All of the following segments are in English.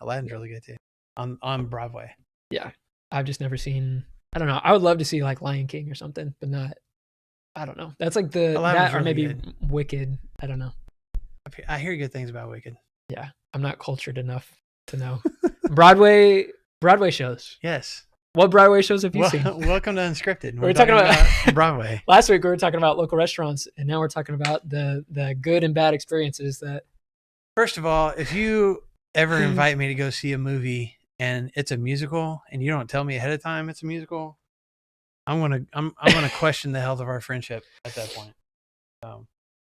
Aladdin's really good too on Broadway. Yeah, I've just never seen. I don't know. I would love to see like Lion King or something, but not. I don't know. That's like Aladdin's or really maybe good. Wicked. I don't know. I hear good things about Wicked. Yeah, I'm not cultured enough to know. Broadway shows. Yes. What Broadway shows have you seen? Welcome to Unscripted. We're talking about Broadway. Last week we were talking about local restaurants, and now we're talking about the good and bad experiences that. First of all, if you ever invite me to go see a movie and it's a musical, and you don't tell me ahead of time it's a musical, I'm gonna question the health of our friendship at that point.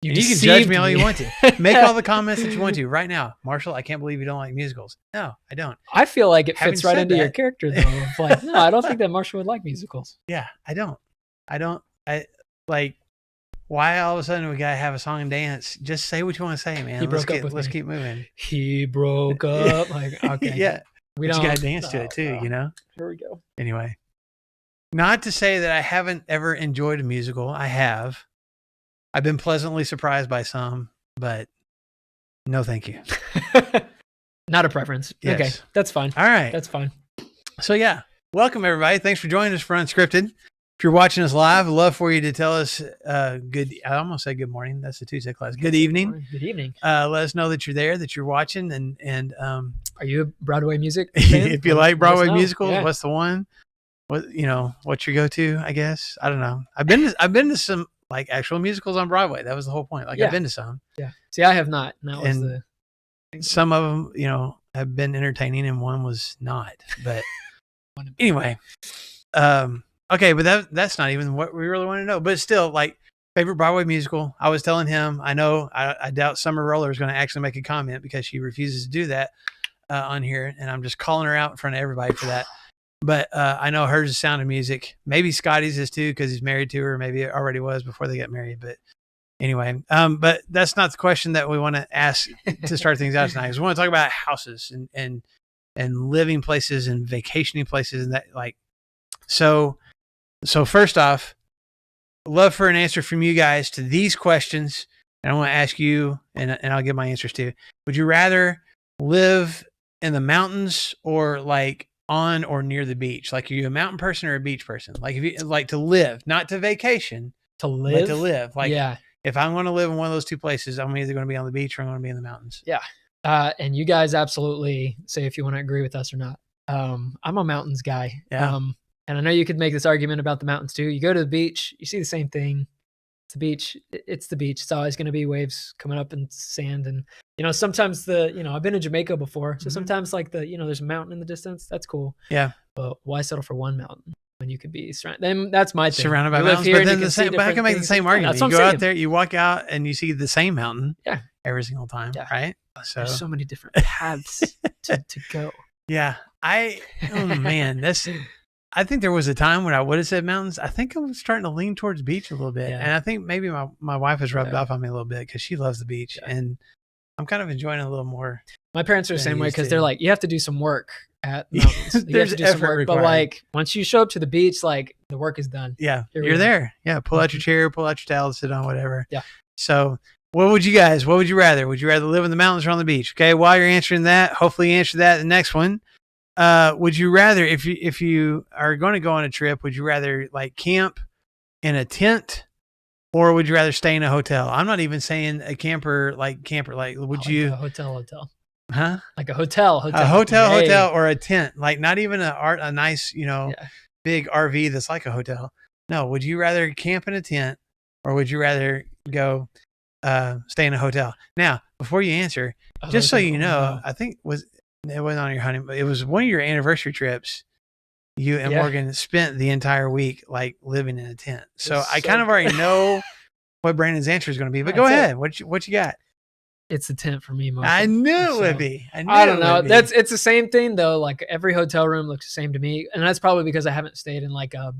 You can judge me all you want to. Make all the comments that you want to right now. Marshall, I can't believe you don't like musicals. No, I don't. I feel like it fits right into your character, though. Of like, no, I don't think that Marshall would like musicals. Yeah, I don't. I like, why all of a sudden we gotta have a song and dance? Just say what you want to say, man. Let's keep moving. He broke up. Like, okay. Yeah. You gotta dance to it too, you know? Here we go. Anyway. Not to say that I haven't ever enjoyed a musical. I have. I've been pleasantly surprised by some, but no thank you. Not a preference. Yes. Okay, that's fine. All right. That's fine. So yeah, welcome everybody. Thanks for joining us for Unscripted. If you're watching us live, I'd love for you to tell us I almost said good morning. That's the Tuesday class. Good evening. Good evening. Let us know that you're there, that you're watching, and are you a Broadway music fan? If you like Broadway musicals, what's the one? What's your go-to, I guess? I don't know. I've been to some like actual musicals on Broadway. That was the whole point. Like I've been to some. Yeah. See, I have not. And some of them, have been entertaining and one was not. But anyway, okay, but that's not even what we really want to know. But still, like, favorite Broadway musical. I was telling him, I doubt Summer Roller is going to actually make a comment because she refuses to do that on here. And I'm just calling her out in front of everybody for that. But I know hers is Sound of Music. Maybe Scotty's is too because he's married to her. Maybe it already was before they got married. But anyway, but that's not the question that we want to ask to start things out tonight. Because we want to talk about houses and living places and vacationing places and that like. So first off, love for an answer from you guys to these questions. And I want to ask you, and I'll give my answers too. Would you rather live in the mountains or like on or near the beach? Like, are you a mountain person or a beach person? Like, if you like to live, not to vacation, to live. Like, if I'm going to live in one of those two places, I'm either going to be on the beach or I'm going to be in the mountains. Yeah. And you guys absolutely say if you want to agree with us or not. I'm a mountains guy. Yeah. And I know you could make this argument about the mountains too. You go to the beach, you see the same thing. It's the beach. It's the beach. It's always going to be waves coming up and sand. And, sometimes I've been in Jamaica before. So sometimes like there's a mountain in the distance. That's cool. Yeah. But why settle for one mountain when you could be surrounded? Then that's my thing. Surrounded by mountains. But then I can make the same argument. You go out there, you walk out and you see the same mountain. Yeah. Every single time. Yeah. Right. So there's so many different paths to go. Yeah. I think there was a time when I would have said mountains. I think I was starting to lean towards beach a little bit. Yeah. And I think maybe my wife has rubbed off on me a little bit because she loves the beach. Yeah. And I'm kind of enjoying it a little more. My parents are the same way because they're like, you have to do some work at mountains. You have to do some work. Required. But like once you show up to the beach, like the work is done. Yeah. You're there. Yeah. Pull out your chair, pull out your towel, sit on whatever. Yeah. So what would you rather? Would you rather live in the mountains or on the beach? Okay. While you're answering that, hopefully you answer that in the next one. Would you rather, if you are going to go on a trip, would you rather like camp in a tent or would you rather stay in a hotel? I'm not even saying a camper, like would you a hotel, huh? Like a hotel, hotel or a tent, like not even a nice, big RV that's like a hotel. No. Would you rather camp in a tent or would you rather go, stay in a hotel? Now, before you answer, just so you know, I think it wasn't on your honeymoon, but it was one of your anniversary trips. You and Morgan spent the entire week like living in a tent. So I kind of already know what Brandon's answer is going to be. But go ahead. What you got? It's a tent for me, Morgan. I knew it would be. I don't know. It's the same thing though. Like every hotel room looks the same to me, and that's probably because I haven't stayed in like a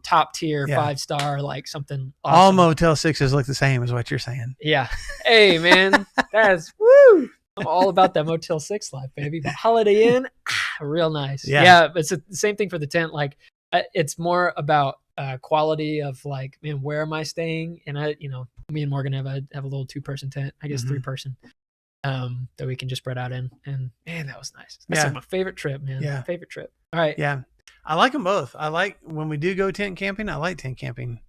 top tier 5-star like something awesome. All Motel 6s look the same is what you're saying. Yeah. Hey man, that's woo. I'm all about that Motel 6 life, baby. But Holiday Inn, real nice. Yeah, but it's the same thing for the tent. Like, it's more about quality of like, man, where am I staying? And me and Morgan have a little 2-person tent. I guess 3-person. that we can just spread out in. And man, that was nice. That's Yeah. like my favorite trip, man. Yeah. My favorite trip. All right. Yeah. I like them both. I like when we do go tent camping. I like tent camping.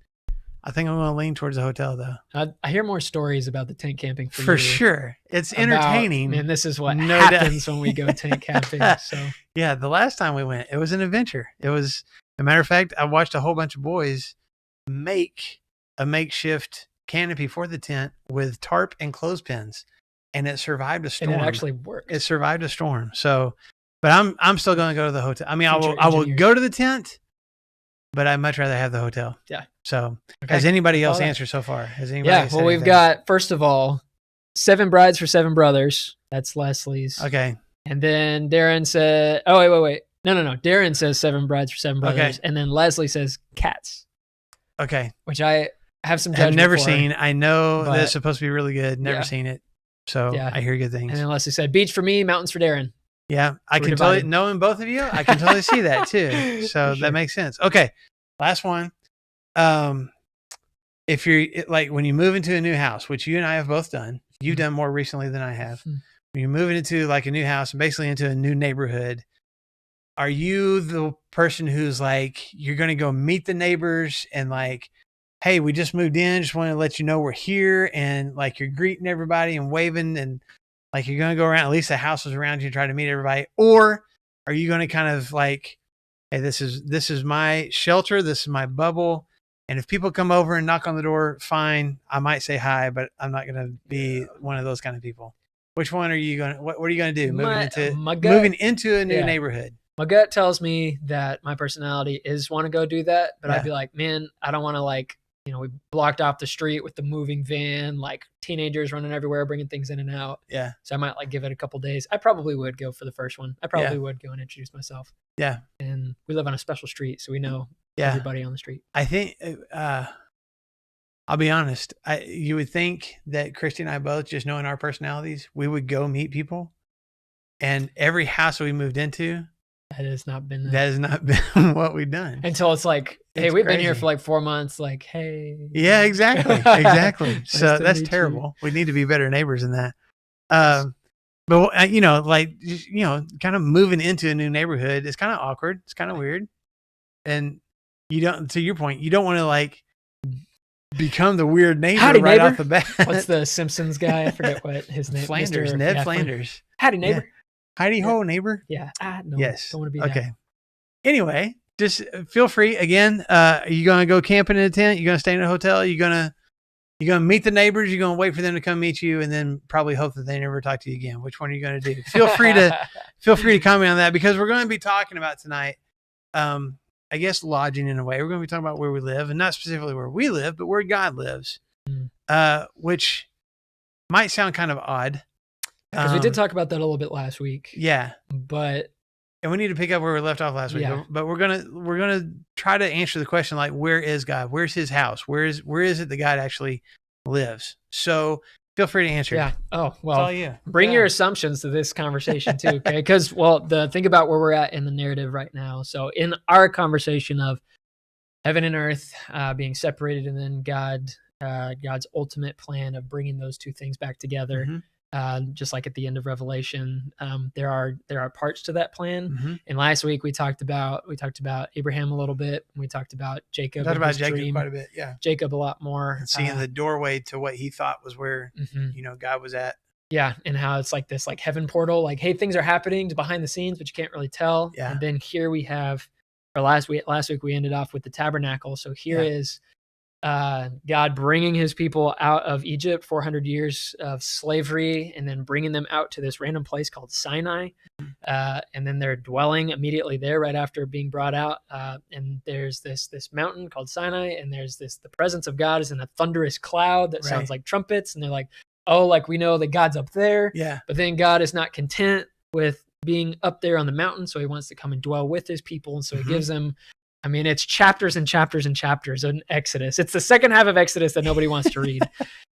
I think I'm going to lean towards a hotel though. I hear more stories about the tent camping for you sure. It's entertaining. Man, this is what No happens doubt. when we go tent camping. So Yeah, the last time we went, it was an adventure. It was, as a matter of fact, I watched a whole bunch of boys make a makeshift canopy for the tent with tarp and clothespins, and it survived a storm. and it actually worked. It survived a storm. So, but I'm still going to go to the hotel. I mean, I Future will engineers. go to the tent, but I'd much rather have the hotel. Yeah. So, Okay. has anybody else Follow that. answered so far? Has anybody? Yeah. said Well, we've anything? got, first of all, 7 brides for 7 brothers. That's Leslie's. Okay. And then Darren said, oh, wait. No. Darren says 7 brides for 7 brothers. Okay. And then Leslie says cats, Okay. which I have some I've judgment never for. seen. I know but- that's supposed to be really good. Never Yeah. seen it. So Yeah. I hear good things. And then Leslie said beach for me, mountains for Darren. Yeah, I We're can totally, divided. knowing both of you, I can totally see that too. So Sure. that makes sense. Okay, last one. If you're like when you move into a new house, which you and I have both done, you've done more recently than I have. Mhm. When you're moving into like a new house and basically into a new neighborhood, are you the person who's like, you're going to go meet the neighbors and like, hey, we just moved in, just want to let you know we're here, and like you're greeting everybody and waving and like you're going to go around, at least the house is around you, try to meet everybody? Or are you going to kind of like, hey, this is my shelter, this is my bubble, and if people come over and knock on the door, fine, I might say hi, but I'm not going to be one of those kind of people. Which one are you going to, what are you going to do moving into a new Yeah. neighborhood? My gut tells me that my personality is want to go do that, but Yeah. I'd be like, man, I don't want to like, we blocked off the street with the moving van, like teenagers running everywhere, bringing things in and out. Yeah. So I might like give it a couple days. I probably would go for the first one. I probably would go and introduce myself. Yeah. And we live on a special street, so we know Yeah. everybody on the street. I think, I'll be honest. You would think that Christy and I both, just knowing our personalities, we would go meet people, and every house we moved into, That has not been that has not been what we've done. until it's like, hey, It's we've been here crazy. for like 4 months. Like, hey. Yeah, exactly. Exactly. Nice So to that's meet you. terrible. We need to be better neighbors than that. But like, just, kind of moving into a new neighborhood is kind of awkward. It's kind of weird. And you don't, to your point, you don't want to like become the weird neighbor Howdy, right neighbor. off the bat. What's the Simpsons guy? I forget what his name. Flanders, Mr. Ned yeah, Flanders. Howdy, neighbor. Heidi ho, neighbor. Yeah. No, Yes. Don't want to be that. Okay. Anyway, just feel free. Again, are you going to go camping in a tent? You going to stay in a hotel? You going to meet the neighbors? You're going to wait for them to come meet you and then probably hope that they never talk to you again. Which one are you going to do? Feel free to comment on that, because we're going to be talking about tonight, I guess, lodging in a way. We're going to be talking about where we live, and not specifically where we live, but where God lives, which might sound kind of odd. Because we did talk about that a little bit last week. Yeah. But And we need to pick up where we left off last week. Yeah. But we're gonna try to answer the question, like, where is God? Where's his house? Where is it that God actually lives? So feel free to answer. yeah. Oh, It's well, all you. bring Yeah. your assumptions to this conversation too. Okay. Because, think about where we're at in the narrative right now. So in our conversation of heaven and earth being separated, and then God's ultimate plan of bringing those two things back together. Mhm. Just like at the end of Revelation, there are parts to that plan. Mhm. And last week we talked about Abraham a little bit. And we talked about Jacob. Talked and about his Jacob dream. quite a bit. Yeah. Jacob a lot more. And seeing the doorway to what he thought was where Mhm. God was at. Yeah, and how it's like this like heaven portal, like, hey, things are happening behind the scenes, but you can't really tell. Yeah. And then here we have, or last week we ended off with the tabernacle. So here is God bringing his people out of Egypt, 400 years of slavery, and then bringing them out to this random place called Sinai. And then they're dwelling immediately there right after being brought out. And there's this mountain called Sinai, and there's the presence of God is in a thunderous cloud that sounds like trumpets. And they're like, oh, like we know that God's up there. Yeah. But then God is not content with being up there on the mountain. So he wants to come and dwell with his people. And so he gives them, it's chapters and chapters and chapters in Exodus. It's the second half of Exodus that nobody wants to read.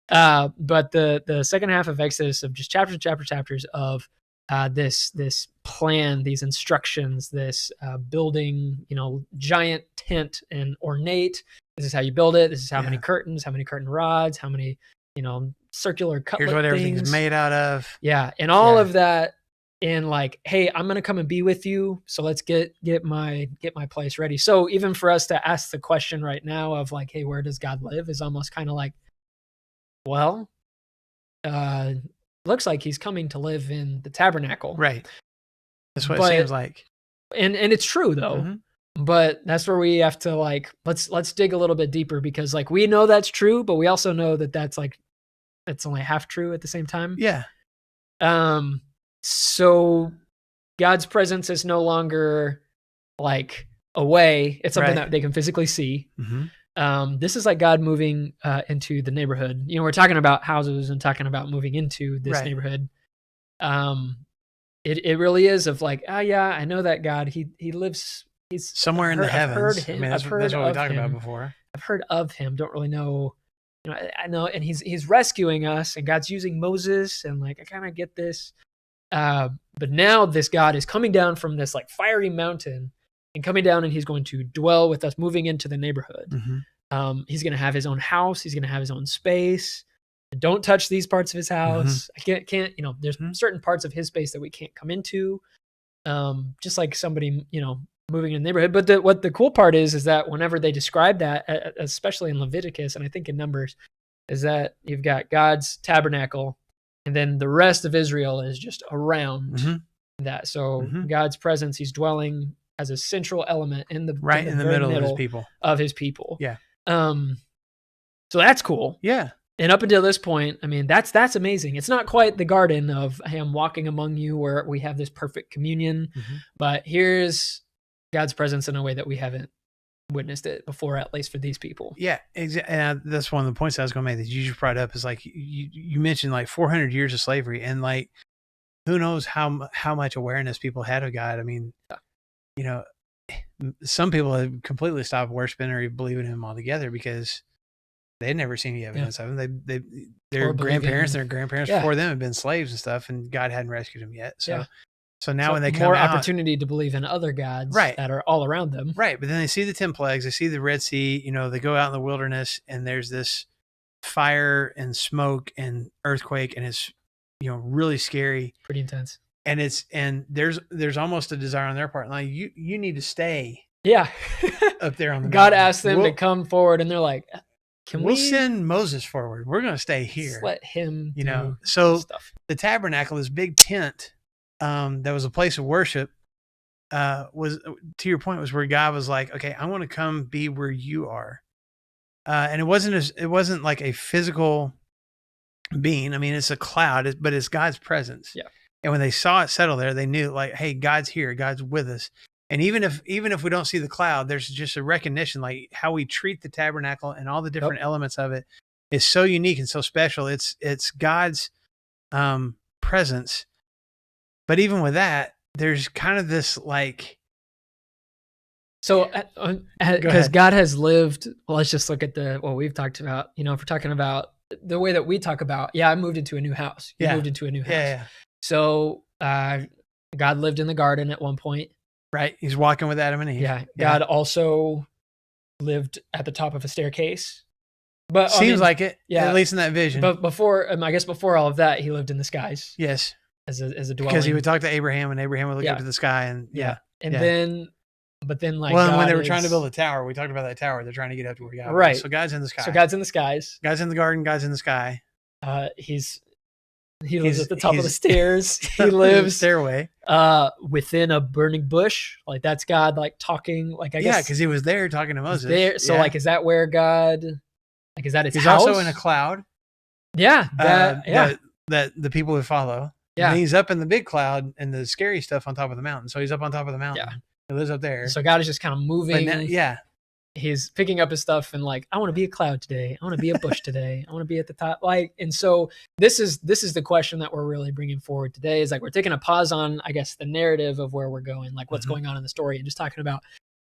But the second half of Exodus of just chapters and chapters of this plan, these instructions, this building, giant tent and ornate. This is how you build it. This is how many curtains, how many curtain rods, how many, circular cutlet Here's what everything's things. made out of. Yeah, and all of that, and like, hey, I'm gonna come and be with you, so let's get my place ready. So even for us to ask the question right now of like, hey, where does God live, is almost kind of like, well, looks like he's coming to live in the tabernacle, Right. That's what it seems like. And it's true though. Mm-hmm. But that's where we have to like, let's dig a little bit deeper, because like we know that's true, but we also know that that's like, it's only half true at the same time. Yeah. So God's presence is no longer like away. It's something that they can physically see. Mm-hmm. This is like God moving into the neighborhood. You know, we're talking about houses and talking about moving into this neighborhood. It really is of like, yeah, I know that God, he lives, he's somewhere in the heavens. I've heard him. I mean, that's what we talked about before. I've heard of him. Don't really know. You know, I know, and he's rescuing us, and God's using Moses, and like I kind of get this. But now this God is coming down from this like fiery mountain and coming down, and he's going to dwell with us, moving into the neighborhood. Mm-hmm. He's going to have his own house. He's going to have his own space. Don't touch these parts of his house. I can't, you know, there's certain parts of his space that we can't come into. Just like somebody, you know, moving in the neighborhood. But what the cool part is that whenever they describe that, especially in Leviticus, and I think in Numbers, is that you've got God's tabernacle, and then the rest of Israel is just around that. So God's presence, he's dwelling as a central element in the in the middle of his people. Yeah. So that's cool. Yeah. And up until this point, I mean, that's amazing. It's not quite the garden of, hey, I'm walking among you, where we have this perfect communion, but here's God's presence in a way that we haven't witnessed it before, at least for these people. Yeah, exactly. And that's one of the points I was going to make that you just brought up, is like you mentioned like 400 years of slavery, and like who knows how much awareness people had of God. I mean, you know, some people have completely stopped worshiping or believing in him altogether because they had never seen any evidence of him. Their grandparents before them had been slaves and stuff, and God hadn't rescued them yet. So now when they come more out, opportunity to believe in other gods that are all around them. Right. But then they see the 10 plagues, they see the Red Sea, you know, they go out in the wilderness, and there's this fire and smoke and earthquake, and it's, you know, really scary. Pretty intense. And there's almost a desire on their part. Like you need to stay. Yeah. Up there on the God mountain. asked them to come forward, and they're like, we'll send Moses forward. We're going to stay here. Just let him, you know. So the tabernacle, this big tent, that was a place of worship, was, to your point, was where God was like, okay, I want to come be where you are. And it wasn't like a physical being. I mean, it's a cloud, but it's God's presence. Yeah. And when they saw it settle there, they knew like, hey, God's here. God's with us. And even if we don't see the cloud, there's just a recognition, like how we treat the tabernacle and all the different elements of it is so unique and so special. It's God's presence. But even with that, there's kind of this like. So, because God has lived, well, let's just look at what we've talked about. You know, if we're talking about the way that we talk about, I moved into a new house. You moved into a new house. Yeah. So, God lived in the garden at one point. Right. He's walking with Adam and Eve. Yeah. God also lived at the top of a staircase. But seems like it. Yeah. At least in that vision. But before, I guess before all of that, he lived in the skies. Yes. As a dwelling. Because he would talk to Abraham, and Abraham would look up to the sky, and then like, well, and when they were trying to build a tower, we talked about that tower. They're trying to get up to where God was. So God's in the sky. So God's in the skies. God's in the garden. God's in the sky. He lives at the top of the stairs. He lives stairway. Within a burning bush. Like that's God, like talking. Like I guess because he was there talking to Moses. There, so like, is that where God? Like, is that his He's house? also in a cloud. Yeah. That the people would follow. Yeah. And he's up in the big cloud and the scary stuff on top of the mountain. So he's up on top of the mountain. Yeah. He lives up there. So God is just kind of moving. Now, he's picking up his stuff and like, I want to be a cloud today. I want to be a bush today. I want to be at the top. Like, and so this is the question that we're really bringing forward today, is like, we're taking a pause on, I guess, the narrative of where we're going, like what's going on in the story, and just talking about,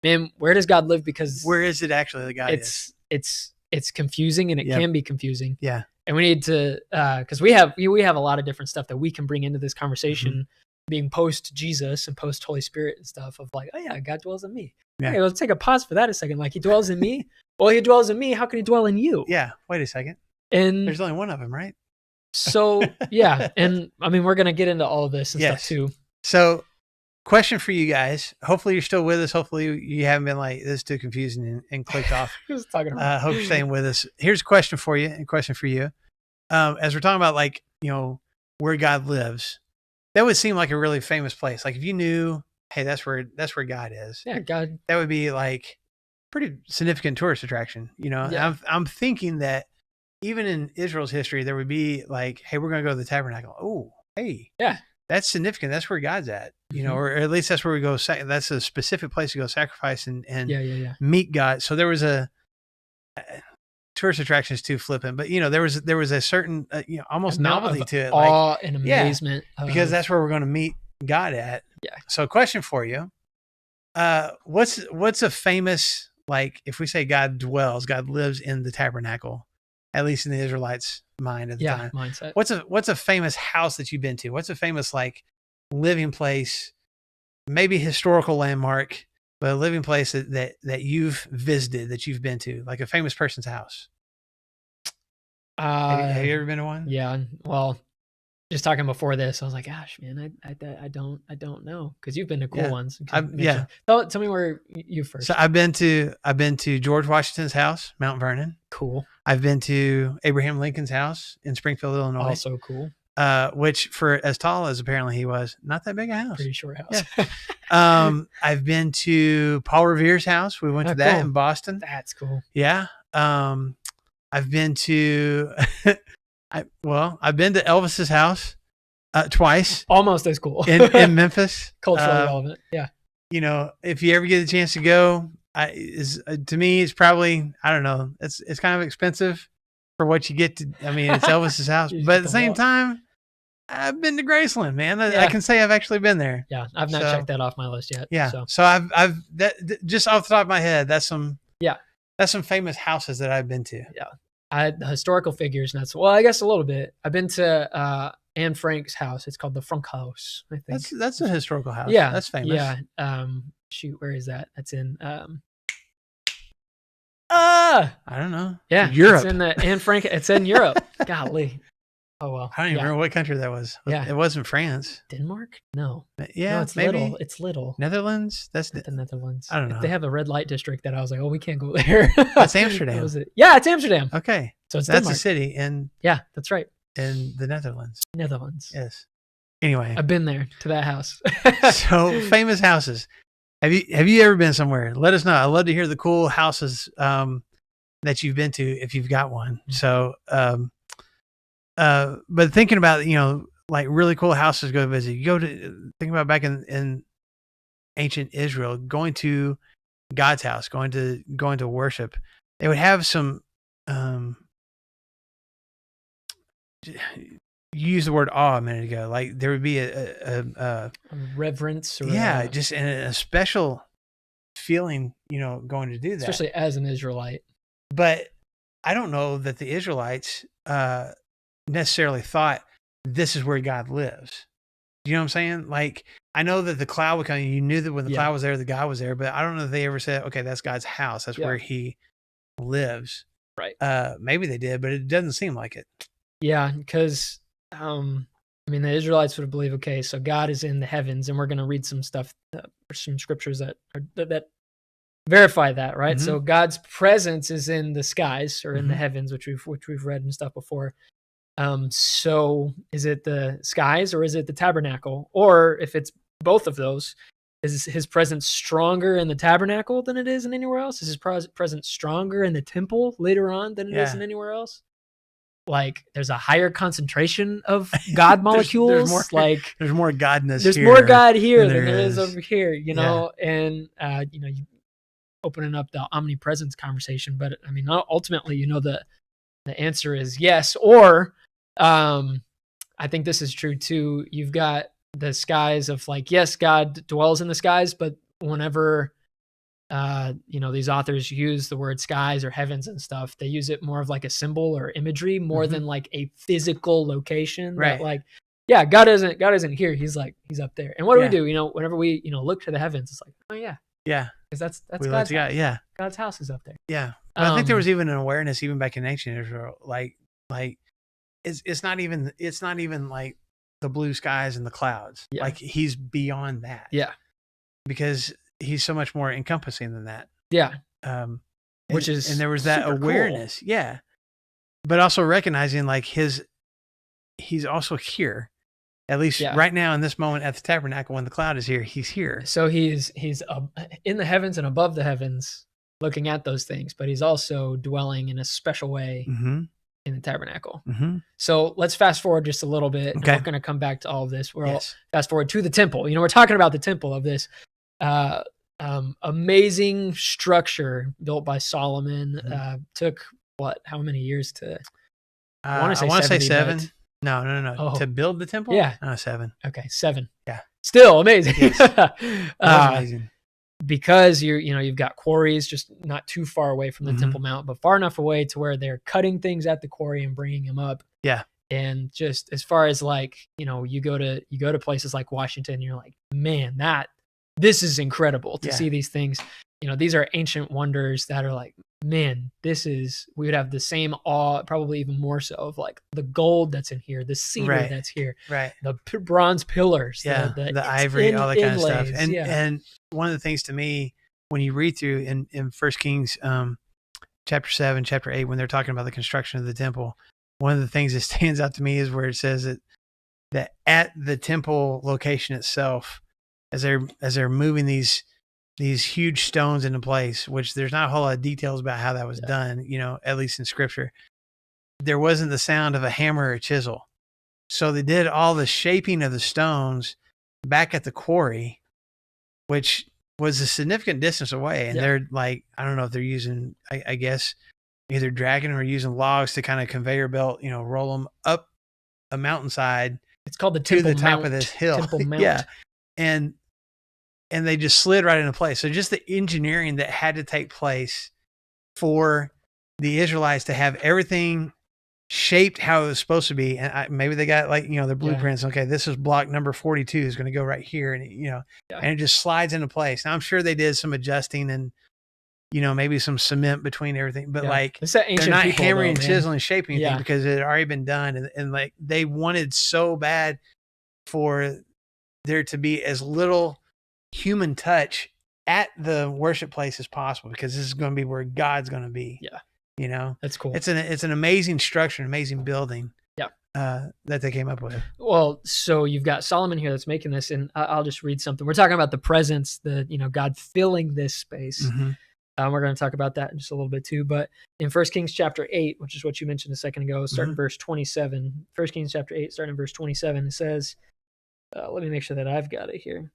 man, where does God live? Because where is it actually that God is? It's confusing, and it can be confusing. Yeah. And we need to, cause we have a lot of different stuff that we can bring into this conversation, being post Jesus and post Holy Spirit and stuff, of like, oh yeah, God dwells in me. Yeah. Okay, let's take a pause for that a second. Like, he dwells in me. Well, he dwells in me. How can he dwell in you? Yeah. Wait a second. And there's only one of them, right? So yeah, and I mean we're gonna get into all of this and stuff too. So, question for you guys. Hopefully you're still with us. Hopefully you haven't been like, this is too confusing and clicked off. Hope you're staying with us. Here's a question for you and a question for you. As we're talking about like, where God lives, that would seem like a really famous place. Like if you knew, hey, that's where God is. Yeah, God. That would be like pretty significant tourist attraction. Yeah. I'm thinking that even in Israel's history, there would be like, hey, we're going to go to the tabernacle. Oh, hey, yeah, that's significant. That's where God's at, or at least that's where we go. That's a specific place to go sacrifice and meet God. So there was a tourist attraction is too flippant, but there was a certain almost novelty to it, awe and amazement, because that's where we're going to meet God at. Yeah. So, question for you: what's a famous, like, if we say God lives in the tabernacle, at least in the Israelites' mind at the time, mindset. What's a famous house that you've been to? What's a famous like living place, maybe historical landmark, but a living place that you've visited, that you've been to, like a famous person's house? Have you ever been to one? Yeah. Well, just talking before this, I was like, gosh, man, I don't know, because you've been to cool ones. Tell me where you first. So I've been to George Washington's house, Mount Vernon. Cool. I've been to Abraham Lincoln's house in Springfield, Illinois. Also cool. Which, for as tall as apparently he was, not that big a house. Pretty short house. Yeah. I've been to Paul Revere's house. We went to that in Boston. That's cool. Yeah. I've been to, I've been to Elvis's house twice. Almost as cool. in Memphis. Culturally relevant. Yeah. If you ever get a chance to go, to me, it's probably, I don't know, it's kind of expensive for what you get to. I mean, it's Elvis's house, but at the same time, I've been to Graceland, man. I can say I've actually been there. Yeah, I've not checked that off my list yet. Yeah, so I've just off the top of my head, that's some famous houses that I've been to. Yeah, the historical figures, and I guess a little bit. I've been to Anne Frank's house. It's called the Frank House, I think. That's a historical house. Yeah, that's famous. Yeah. Shoot, where is that? That's in I don't know. Yeah, Europe. It's in Anne Frank. It's in Europe. Golly. Oh well. I don't even remember what country that was. Yeah, it wasn't France. Denmark? No. Yeah, no, it's maybe. little. It's little. Netherlands. That's not the Netherlands. I don't know. They have a red light district that I was like, oh, we can't go there. That's Amsterdam. Yeah, it's Amsterdam. Okay, so that's Denmark. A city in. Yeah, that's right. In the Netherlands. Yes. Anyway, I've been there to that house. So famous houses. Have you ever been somewhere? Let us know. I'd love to hear the cool houses that you've been to, if you've got one. So, but thinking about, like really cool houses to go visit, think about back in ancient Israel, going to God's house, going to worship. They would have some, you used the word awe a minute ago. Like there would be a reverence, or just a special feeling, going to do that, especially as an Israelite. But I don't know that the Israelites necessarily thought this is where God lives. You know what I'm saying? Like, I know that the cloud would come. You knew that when the cloud was there, the God was there. But I don't know if they ever said, "Okay, that's God's house. That's where He lives." Right. Maybe they did, but it doesn't seem like it. Yeah, because the Israelites would believe, okay, so God is in the heavens, and we're going to read some stuff, some scriptures that verify that, right? Mm-hmm. So God's presence is in the skies, or in the heavens, which we've read and stuff before. So is it the skies, or is it the tabernacle? Or if it's both of those, is His presence stronger in the tabernacle than it is in anywhere else? Is His presence stronger in the temple later on than it is in anywhere else? Like there's a higher concentration of God molecules. There's more Godness. There's more God here than there is over here, and you opening up the omnipresence conversation. But ultimately, the answer is yes. Or I think this is true too. You've got the skies of yes, God dwells in the skies, but whenever these authors use the word skies or heavens and stuff, they use it more of like a symbol or imagery more than like a physical location. Right. That, God isn't here. He's up there. And what do we do? Whenever we, look to the heavens, it's like, oh yeah. Yeah. Because that's God's house. Yeah. God's house is up there. Yeah. But I think there was even an awareness, even back in ancient Israel, like it's not even like the blue skies and the clouds. Yeah. Like he's beyond that. Yeah. Because he's so much more encompassing than that. Yeah. And there was that awareness. Cool. Yeah. But also recognizing like he's also here. At least right now in this moment at the tabernacle, when the cloud is here, he's here. So he's in the heavens and above the heavens, looking at those things, but he's also dwelling in a special way in the tabernacle. So let's fast forward just a little bit. Okay. And we're going to come back to all of this. We'll fast forward to the temple. You know, we're talking about the temple of this amazing structure built by Solomon. Took how many years to? I want to say 7. No. Oh. To build the temple? Yeah. 7. Okay, 7. Yeah. Still amazing. Yes. That was amazing. Because you've got quarries just not too far away from the Temple Mount, but far enough away to where they're cutting things at the quarry and bringing them up. Yeah. And just as far as like, you go to places like Washington, you're like, man, this is incredible to see these things. These are ancient wonders that are like, man, we would have the same awe, probably even more so, of like the gold that's in here, the cedar that's here, the bronze pillars, the ivory, all that kind of stuff. And one of the things to me, when you read through in 1 Kings chapter 7, chapter 8, when they're talking about the construction of the temple, one of the things that stands out to me is where it says that at the temple location itself, as they're moving these huge stones into place, which there's not a whole lot of details about how that was done, at least in scripture, there wasn't the sound of a hammer or a chisel. So they did all the shaping of the stones back at the quarry, which was a significant distance away. And they're like, I don't know if they're using, I guess, either dragging or using logs to kind of conveyor belt, roll them up a mountainside. It's called the Temple to the Mount. top of this hill. Temple Mount. Yeah. And they just slid right into place. So just the engineering that had to take place for the Israelites to have everything shaped how it was supposed to be. And maybe they got like, their blueprints. Okay, this is block number 42 is going to go right here. And, and it just slides into place. Now I'm sure they did some adjusting and, maybe some cement between everything, but like they're not hammering and chiseling and shaping anything because it had already been done. And like they wanted so bad for there to be as little human touch at the worship place as possible, because this is going to be where God's going to be. That's cool. It's an amazing structure, an amazing building that they came up with. Well, so you've got Solomon here that's making this, and I'll just read something. We're talking about the presence, God filling this space. We're going to talk about that in just a little bit too, but in 1 Kings chapter 8, which is what you mentioned a second ago, starting verse 27, 1 Kings chapter 8, starting in verse 27, it says, let me make sure that I've got it here.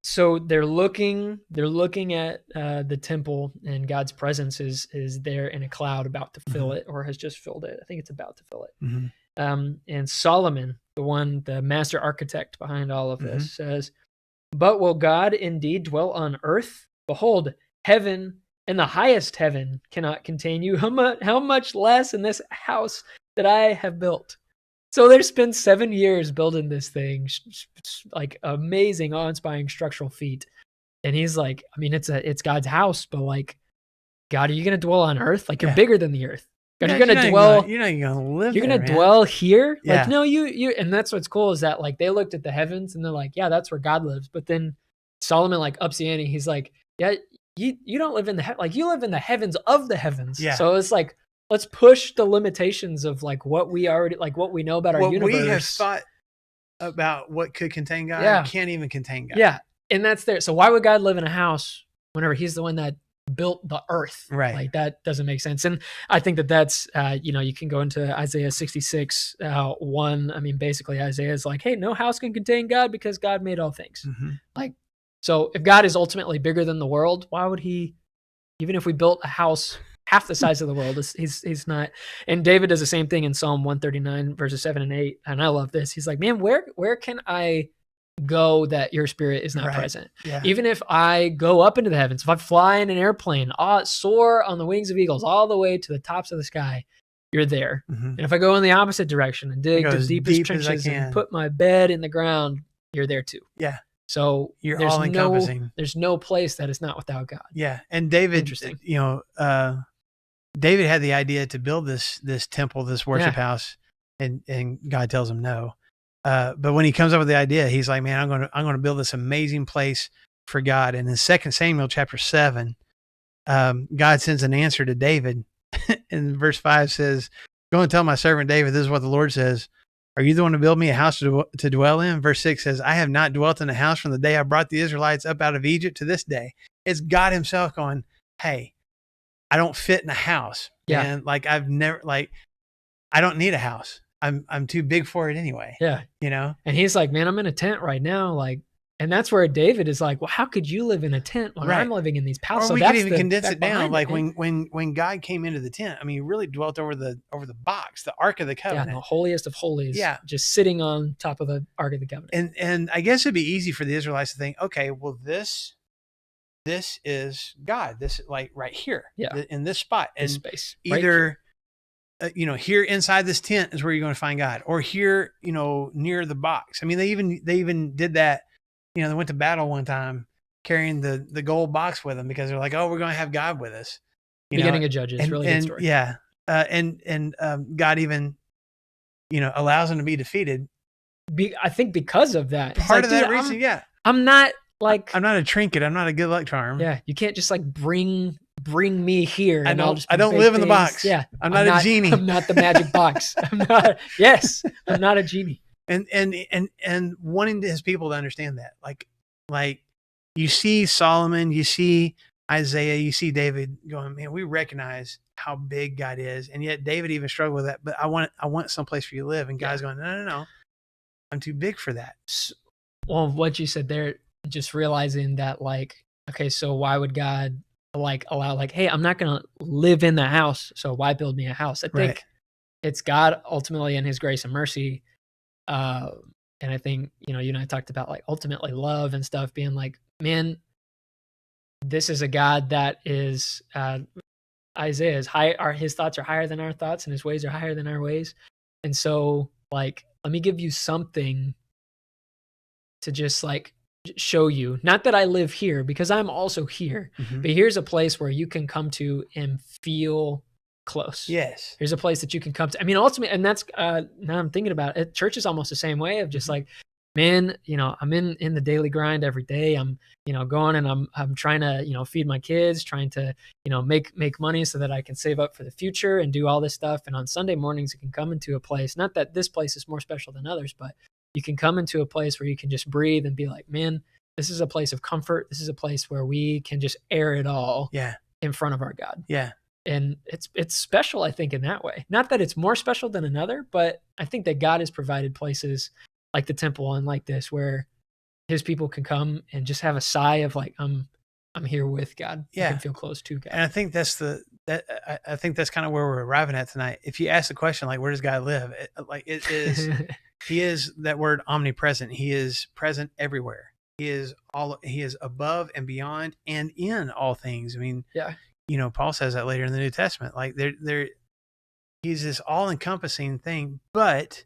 So they're looking at the temple, and God's presence is there in a cloud about to fill it, or has just filled it. I think it's about to fill it. And Solomon, the master architect behind all of this, says, "But will God indeed dwell on earth? Behold, heaven and the highest heaven cannot contain you. How much less in this house that I have built." So they spent 7 years building this thing, like amazing, awe-inspiring structural feat. And he's like, I mean, it's God's house, but like, God, are you going to dwell on earth? Like, you're bigger than the earth. God, you're going to dwell. You're not going to live. You're going to dwell here. Yeah. Like, no, you. And that's what's cool is that like they looked at the heavens and they're like, yeah, that's where God lives. But then Solomon like ups the ante. He's like, yeah, you don't live in you live in the heavens of the heavens. Yeah. So it's like, let's push the limitations of like what we know about our universe. What we have thought about what could contain God can't even contain God. Yeah. And that's there. So why would God live in a house whenever he's the one that built the earth? Right. Like that doesn't make sense. And I think that's, you can go into Isaiah 66, 1. I mean, basically Isaiah is like, hey, no house can contain God because God made all things. Like, so if God is ultimately bigger than the world, why would he, even if we built a house half the size of the world, he's not. And David does the same thing in Psalm 139 verses 7 and 8. And I love this. He's like, man, where can I go that your spirit is not present? Yeah. Even if I go up into the heavens, if I fly in an airplane, soar on the wings of eagles all the way to the tops of the sky, you're there. And if I go in the opposite direction and dig the deepest trenches and put my bed in the ground, you're there too. Yeah. So you're all encompassing. There's no place that is not without God. Yeah. And David, David had the idea to build this temple, this worship house, and God tells him no. But when he comes up with the idea, he's like, man, I'm going to build this amazing place for God. And in 2 Samuel chapter 7, God sends an answer to David. And verse 5 says, go and tell my servant David, this is what the Lord says. Are you the one to build me a house to dwell in? Verse 6 says, I have not dwelt in a house from the day I brought the Israelites up out of Egypt to this day. It's God himself going, hey, I don't fit in a house. Yeah. And like, I don't need a house. I'm too big for it anyway. Yeah. You know? And he's like, man, I'm in a tent right now. Like, and that's where David is like, well, how could you live in a tent when I'm living in these palaces? Or we could even condense it down. Like when God came into the tent, I mean, he really dwelt over the box, the Ark of the Covenant. Yeah, the holiest of holies. Yeah. Just sitting on top of the Ark of the Covenant. And I guess it'd be easy for the Israelites to think, okay, well, this is God. This is like right here, in this spot, and this space. Either, here inside this tent is where you're going to find God, or here, near the box. I mean, they even did that. They went to battle one time carrying the gold box with them because they're like, oh, we're going to have God with us. Beginning of Judges, really good story. Yeah. And God even, allows them to be defeated. I think because of that. Part of that reason, I'm not like... I'm not a trinket. I'm not a good luck charm. Yeah. You can't just like bring me here. I don't live in the box. Yeah. I'm not a genie. I'm not the magic box. I'm not a genie. And wanting his people to understand that, like you see Solomon, you see Isaiah, you see David going, man, we recognize how big God is. And yet David even struggled with that, but I want someplace for you to live. And God's going, no, I'm too big for that. Well, what you said there, just realizing that like, okay, so why would God like allow like, hey, I'm not going to live in the house. So why build me a house? I think it's God ultimately in his grace and mercy. And I think, you and I talked about like ultimately love and stuff being like, man, this is a God that is, Isaiah is high, his thoughts are higher than our thoughts and his ways are higher than our ways. And so like, let me give you something to just like show you, not that I live here because I'm also here, but here's a place where you can come to and feel close. Yes. Here's a place that you can come to. I mean, ultimately, and that's, now I'm thinking about it, church is almost the same way of just like, man, I'm in the daily grind every day. I'm, going and I'm trying to, feed my kids, trying to, make money so that I can save up for the future and do all this stuff. And on Sunday mornings, you can come into a place, not that this place is more special than others, but you can come into a place where you can just breathe and be like, man, this is a place of comfort. This is a place where we can just air it all in front of our God. Yeah. And it's special, I think, in that way. Not that it's more special than another, but I think that God has provided places like the temple and like this where his people can come and just have a sigh of like, I'm here with God. Yeah. I can feel close to God. And I think that's I think that's kind of where we're arriving at tonight. If you ask the question, like, where does God live? It is, he is that word omnipresent. He is present everywhere. He is above and beyond and in all things. I mean, Paul says that later in the New Testament, like he's this all encompassing thing, but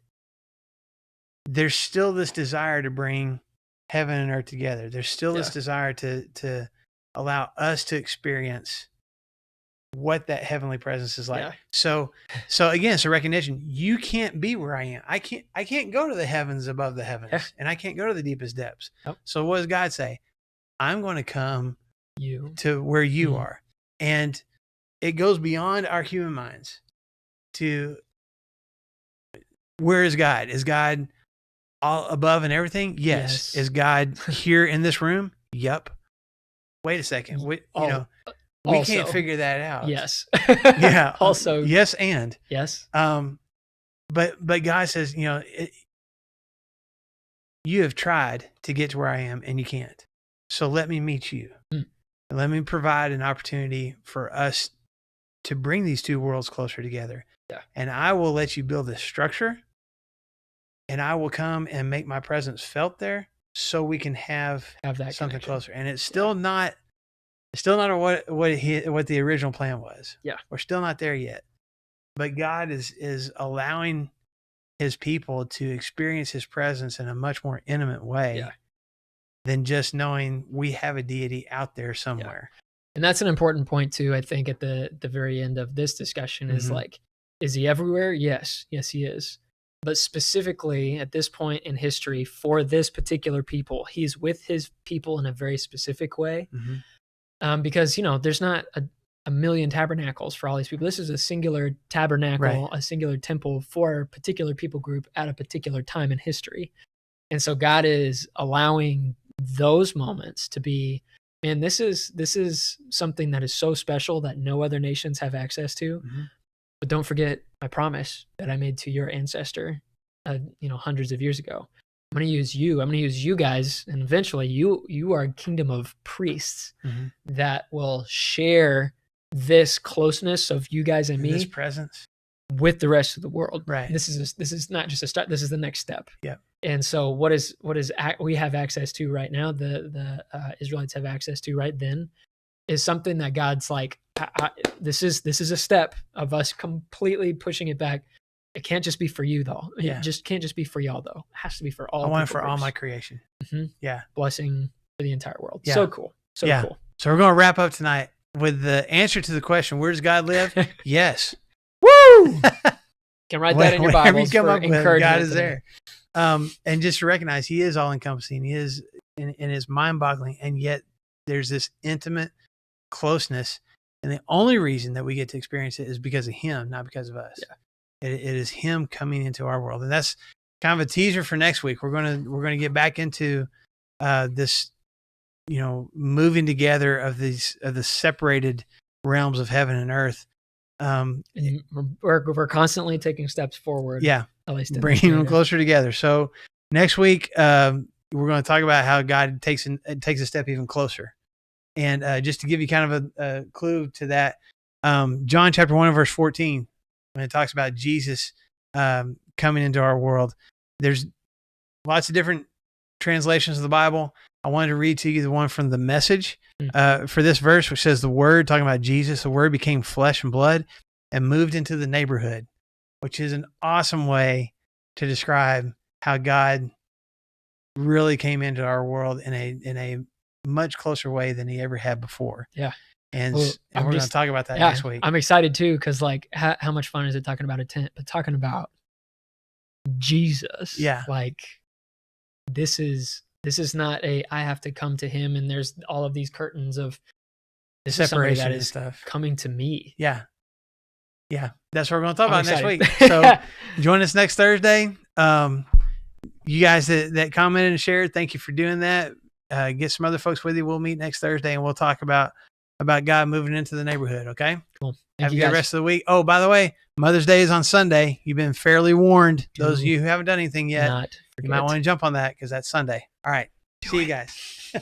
there's still this desire to bring heaven and earth together. There's still this desire to allow us to experience what that heavenly presence is like. So again, it's a recognition. You can't be where I am. I can't go to the heavens above the heavens, and I can't go to the deepest depths. So what does God say? I'm going to come to where you are. And it goes beyond our human minds to where is God? Is God all above and everything? Yes. Is God here in this room? Yep. Wait a second. We can't figure that out. Yes. Yeah. Also. Yes. And yes. But God says, you have tried to get to where I am and you can't. So let me meet you. And let me provide an opportunity for us to bring these two worlds closer together. Yeah. And I will let you build this structure, and I will come and make my presence felt there so we can have that something closer. And it's still not what the original plan was. Yeah. We're still not there yet. But God is allowing his people to experience his presence in a much more intimate way. Yeah. Than just knowing we have a deity out there somewhere. And that's an important point too, I think, at the very end of this discussion is like, is he everywhere? Yes. Yes, he is. But specifically at this point in history for this particular people, he's with his people in a very specific way. Because, there's not a million tabernacles for all these people. This is a singular tabernacle, a singular temple for a particular people group at a particular time in history. And so God is allowing those moments to be, man, this is something that is so special that no other nations have access to. But don't forget my promise that I made to your ancestor, hundreds of years ago. I'm going to use you. I'm going to use you guys, and eventually you are a kingdom of priests that will share this closeness of you guys and me, this presence, with the rest of the world. Right. This is not just a start. This is the next step. Yeah. And so what is we have access to right now? The Israelites have access to right then is something that God's like, this is a step of us completely pushing it back. It can't just be for you though. It just can't just be for y'all though. It has to be for all. I want it for all my creation. Yeah. Blessing for the entire world. Yeah. So cool. So cool. So we're going to wrap up tonight with the answer to the question, where does God live? Yes. Woo! Can write that in your Bibles. You come for up with, encouragement God is today. there. And just to recognize he is all encompassing. He is, and it's mind boggling. And yet there's this intimate closeness. And the only reason that we get to experience it is because of him, not because of us. Yeah. It is him coming into our world. And that's kind of a teaser for next week. We're going to get back into this, moving together of the separated realms of heaven and earth. And we're constantly taking steps forward. Yeah. At least bringing them closer together. So next week, we're going to talk about how God takes a step even closer. And just to give you kind of a clue to that, John chapter 1 verse 14, when it talks about Jesus coming into our world, there's lots of different translations of the Bible. I wanted to read to you the one from the Message for this verse, which says the Word, talking about Jesus, the Word became flesh and blood and moved into the neighborhood, which is an awesome way to describe how God really came into our world in a much closer way than he ever had before. Yeah. And we're going to talk about that next week. I'm excited too, because like how much fun is it talking about a tent, but talking about Jesus. Yeah. Like this is not I have to come to him and there's all of these curtains of this separation that is stuff coming to me. Yeah. Yeah. That's what we're going to talk about next week. So join us next Thursday. You guys that commented and shared, thank you for doing that. Get some other folks with you. We'll meet next Thursday and we'll talk about God moving into the neighborhood. Okay. Cool. Have a good rest of the week. Oh, by the way, Mother's Day is on Sunday. You've been fairly warned. Those of you who haven't done anything yet, you might want to jump on that because that's Sunday. All right. See you guys.